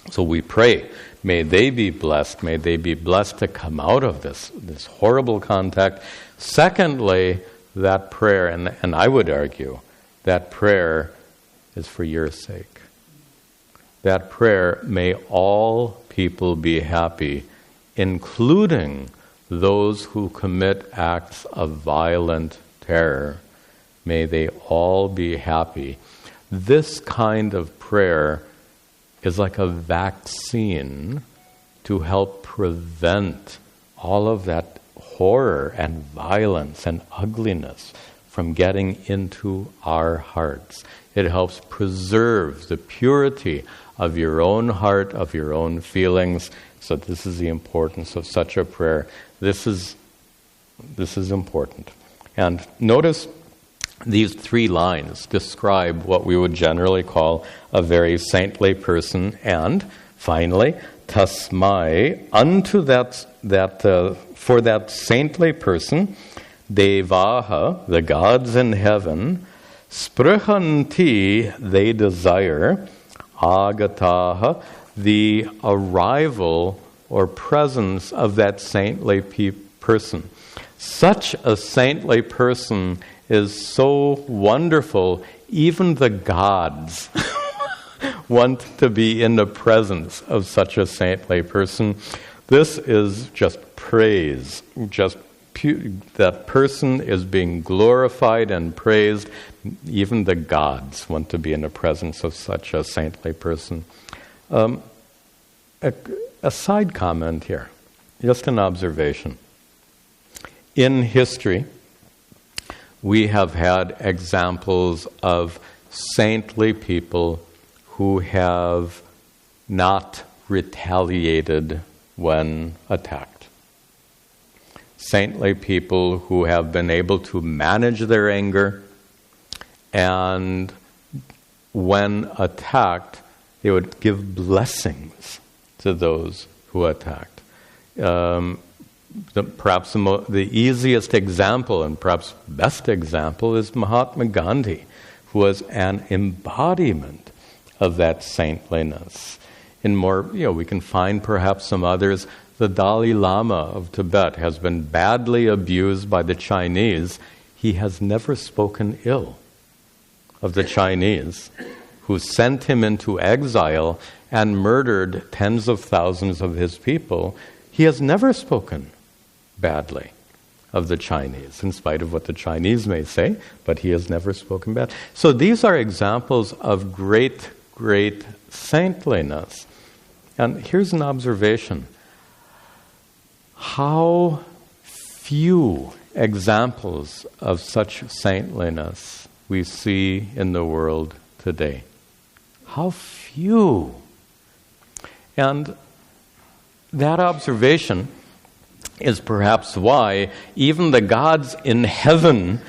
So we pray, may they be blessed. May they be blessed to come out of this horrible contact. Secondly, that prayer, and I would argue, that prayer is for your sake. That prayer, may all people be happy, including those who commit acts of violent terror. May they all be happy. This kind of prayer is like a vaccine to help prevent all of that horror and violence and ugliness from getting into our hearts. It helps preserve the purity of your own heart, of your own feelings. So this is the importance of such a prayer. This is important. And notice these 3 lines describe what we would generally call a very saintly person. And finally, tasmai, unto for that saintly person, devaha, the gods in heaven, sprihanti, they desire, agataha, the arrival or presence of that saintly person. Such a saintly person is so wonderful, even the gods want to be in the presence of such a saintly person. This is just praise. That person is being glorified and praised. Even the gods want to be in the presence of such a saintly person. A side comment here, just an observation. In history, we have had examples of saintly people who have not retaliated when attacked. Saintly people who have been able to manage their anger, and when attacked, they would give blessings to those who attacked. Perhaps the easiest example and perhaps best example is Mahatma Gandhi, who was an embodiment of that saintliness. We can find perhaps some others. The Dalai Lama of Tibet has been badly abused by the Chinese. He has never spoken ill of the Chinese, who sent him into exile and murdered tens of thousands of his people. He has never spoken badly of the Chinese, in spite of what the Chinese may say, but he has never spoken bad. So these are examples of great, great saintliness. And here's an observation. How few examples of such saintliness we see in the world today. How few. And that observation is perhaps why even the gods in heaven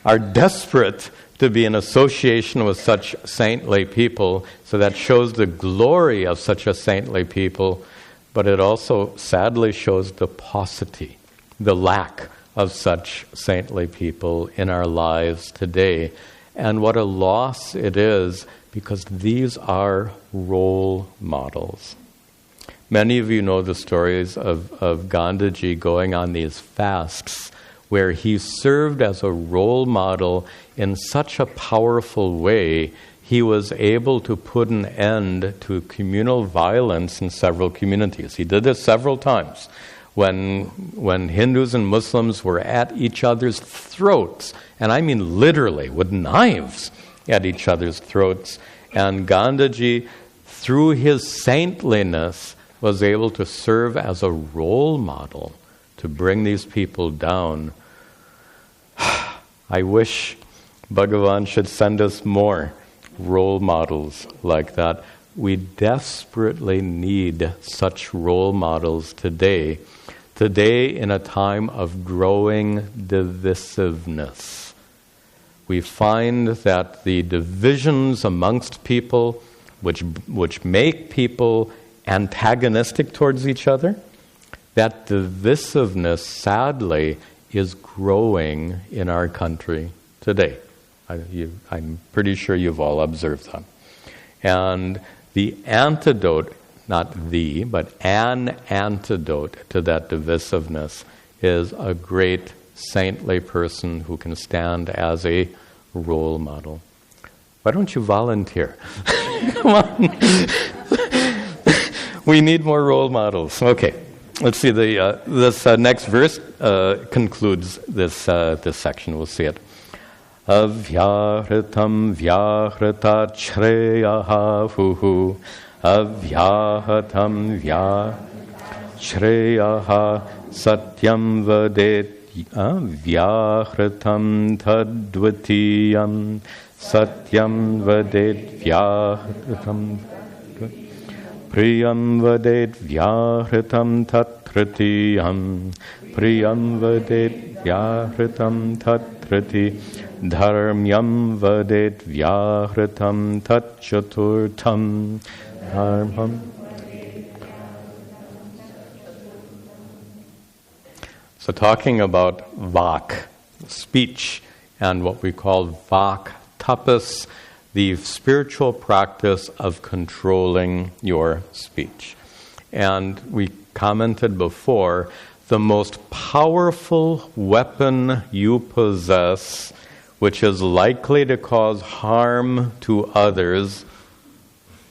are desperate to be in association with such saintly people. So that shows the glory of such a saintly people, but it also sadly shows the paucity, the lack of such saintly people in our lives today. And what a loss it is, because these are role models. Many of you know the stories of Gandhiji going on these fasts where he served as a role model in such a powerful way. He was able to put an end to communal violence in several communities. He did this several times when Hindus and Muslims were at each other's throats, and I mean literally with knives at each other's throats. And Gandhiji, through his saintliness, was able to serve as a role model to bring these people down. I wish Bhagavan should send us more role models like that. We desperately need such role models today. Today, in a time of growing divisiveness, we find that the divisions amongst people, which make people antagonistic towards each other, That divisiveness, sadly, is growing in our country today. I'm pretty sure you've all observed that. And the antidote, not the, but an antidote to that divisiveness is a great saintly person who can stand as a role model. Why don't you volunteer? Come on. We need more role models. Okay, let's see. This next verse concludes this section. We'll see it. Avyahritam vyahritat shreyaha huhu. Avyahatam shreyaha satyam vadet vyahritam tadvatiyam satyam vadet vyahritam priyam vadet vyahritam tatritiyam priyam vadet vyahritam tatriti dharmyam vadet vyahritam tatchaturtam dharmam. So talking about vak, speech, and what we call vak tapas, the spiritual practice of controlling your speech. And we commented before, the most powerful weapon you possess, which is likely to cause harm to others.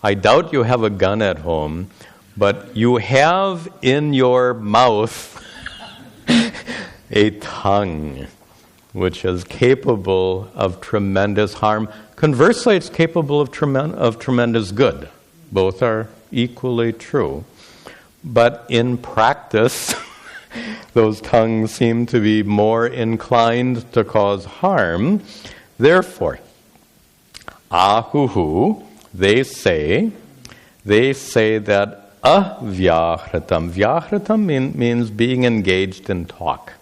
I doubt you have a gun at home, but you have in your mouth a tongue, which is capable of tremendous harm. Conversely, it's capable of tremendous good. Both are equally true. But in practice, those tongues seem to be more inclined to cause harm. Therefore, ahuhu, they say that avyahritam. Vyahritam means being engaged in talk.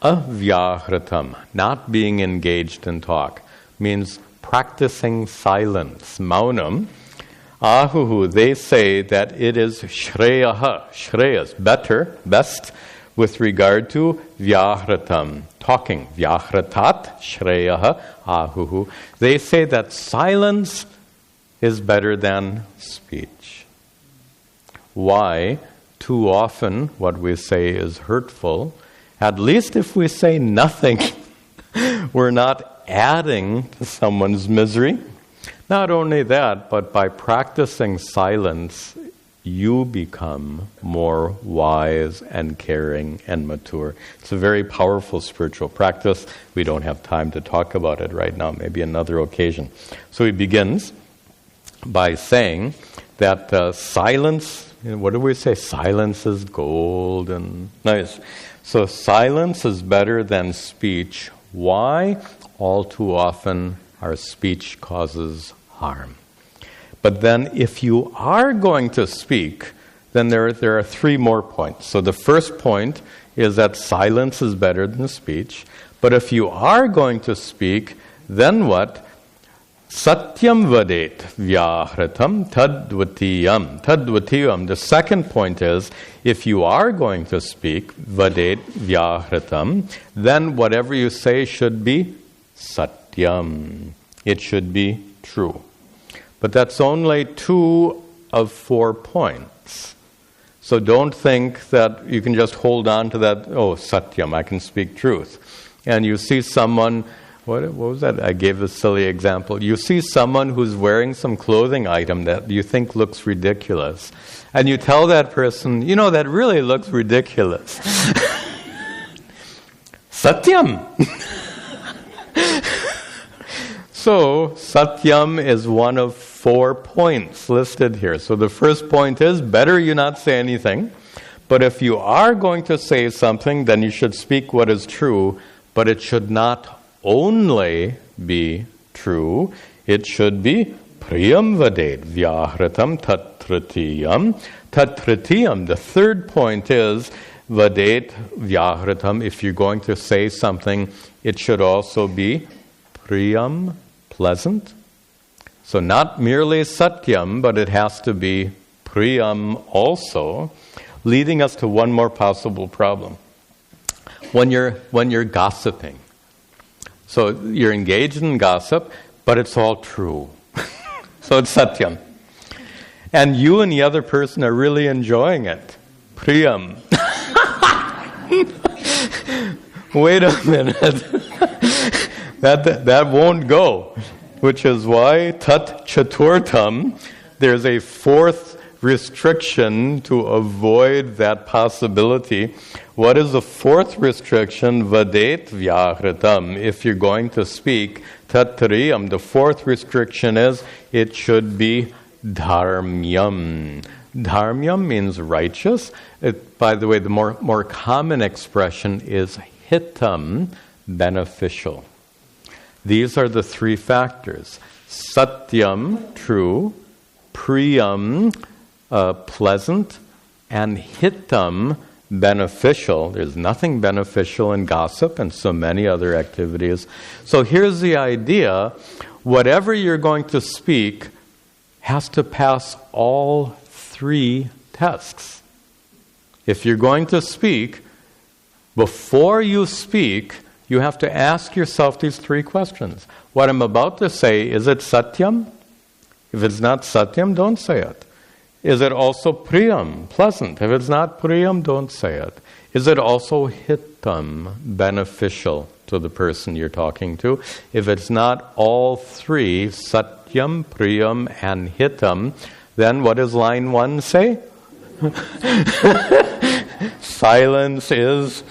Avyahritam, not being engaged in talk, means practicing silence, maunam. Ahuhu, they say that it is Shreyas, better, best, with regard to vyahritam, talking. Vyahritat, Shreyaha, ahuhu. They say that silence is better than speech. Why? Too often what we say is hurtful. At least if we say nothing, we're not adding to someone's misery. Not only that, but by practicing silence, you become more wise and caring and mature. It's a very powerful spiritual practice. We don't have time to talk about it right now, maybe another occasion. So he begins by saying that silence, what do we say? Silence is gold and nice. So silence is better than speech. Why? All too often our speech causes harm. But then if you are going to speak, then there are three more points. So the first point is that silence is better than speech. But if you are going to speak, then what? Satyam vadet vyahritam tadvatiyam. Tadvatiyam. The second point is, if you are going to speak, vadet vyahritam, then whatever you say should be satyam. It should be true. But that's only 2 of 4 points. So don't think that you can just hold on to that, oh, satyam, I can speak truth. And you see someone, what was that? I gave a silly example. You see someone who's wearing some clothing item that you think looks ridiculous. And you tell that person, you know, that really looks ridiculous. Satyam! So, satyam is one of 4 points listed here. So the first point is, better you not say anything. But if you are going to say something, then you should speak what is true. But it should not only be true. It should be priyam vadet vyahritam tatritiyam. Tatritiyam, the third point is, vadet vyahritam. If you're going to say something, it should also be priyam, pleasant. So not merely satyam, but it has to be priyam also. leading us to one more possible problem. When you're gossiping, so you're engaged in gossip, but it's all true. So it's satyam. And you and the other person are really enjoying it. Priyam. Wait a minute. That won't go. Which is why tat chaturtam, there's a fourth restriction to avoid that possibility. What is the fourth restriction? Vadet vyahritam. If you're going to speak, tat triyam, the fourth restriction is it should be dharmyam. Dharmyam means righteous. By the way, the more common expression is hitam, beneficial. These are the three factors. Satyam, true. Priyam, pleasant. And hitam, beneficial. There's nothing beneficial in gossip and so many other activities. So here's the idea. Whatever you're going to speak has to pass all three tests. If you're going to speak, before you speak, you have to ask yourself these three questions. What I'm about to say, is it satyam? If it's not satyam, don't say it. Is it also priyam, pleasant? If it's not priyam, don't say it. Is it also hitam, beneficial to the person you're talking to? If it's not all three, satyam, priyam, and hitam, then what does line 1 say? Silence is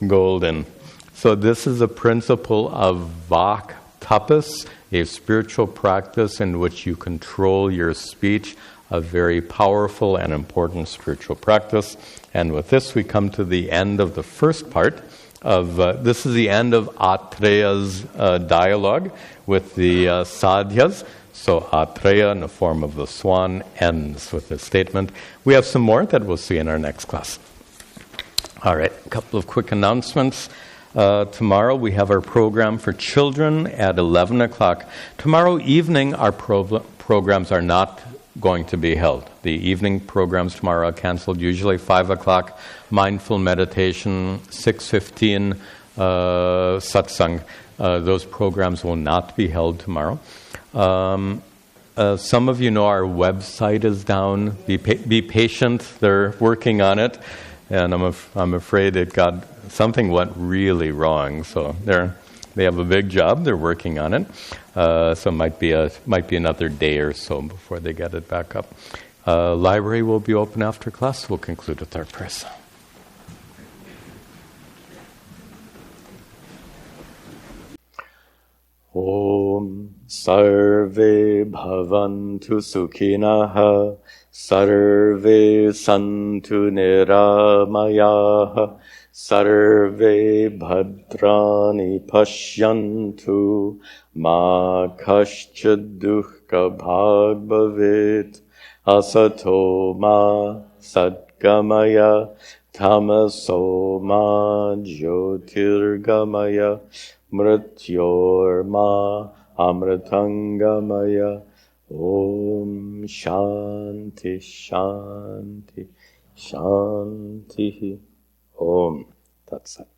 golden. So this is a principle of vak tapas, a spiritual practice in which you control your speech, a very powerful and important spiritual practice. And with this, we come to the end of the first part of, this is the end of Atreya's dialogue with the sadhyas. So Atreya, in the form of the swan, ends with this statement. We have some more that we'll see in our next class. All right, a couple of quick announcements. Tomorrow we have our program for children at 11 o'clock. Tomorrow evening our programs are not going to be held. The evening programs tomorrow are canceled, usually 5 o'clock, mindful meditation, 6:15 satsang. Those programs will not be held tomorrow. Some of you know our website is down. Be patient, they're working on it. And I'm afraid something went really wrong. So they have a big job. They're working on it. So it might be another day or so before they get it back up. Library will be open after class. We'll conclude with our prayers. Om Sarve Bhavantu Sukhinaha Sarve Santu Niramayaha Sarve Bhadrani Pashyantu Ma Kaschid Dukkha Bhag Bhavet Asato Ma Sadgamaya Tamaso Ma Jyotirgamaya Mrityorma Amritangamaya Om Shanti Shanti Shanti Om Tat Sat.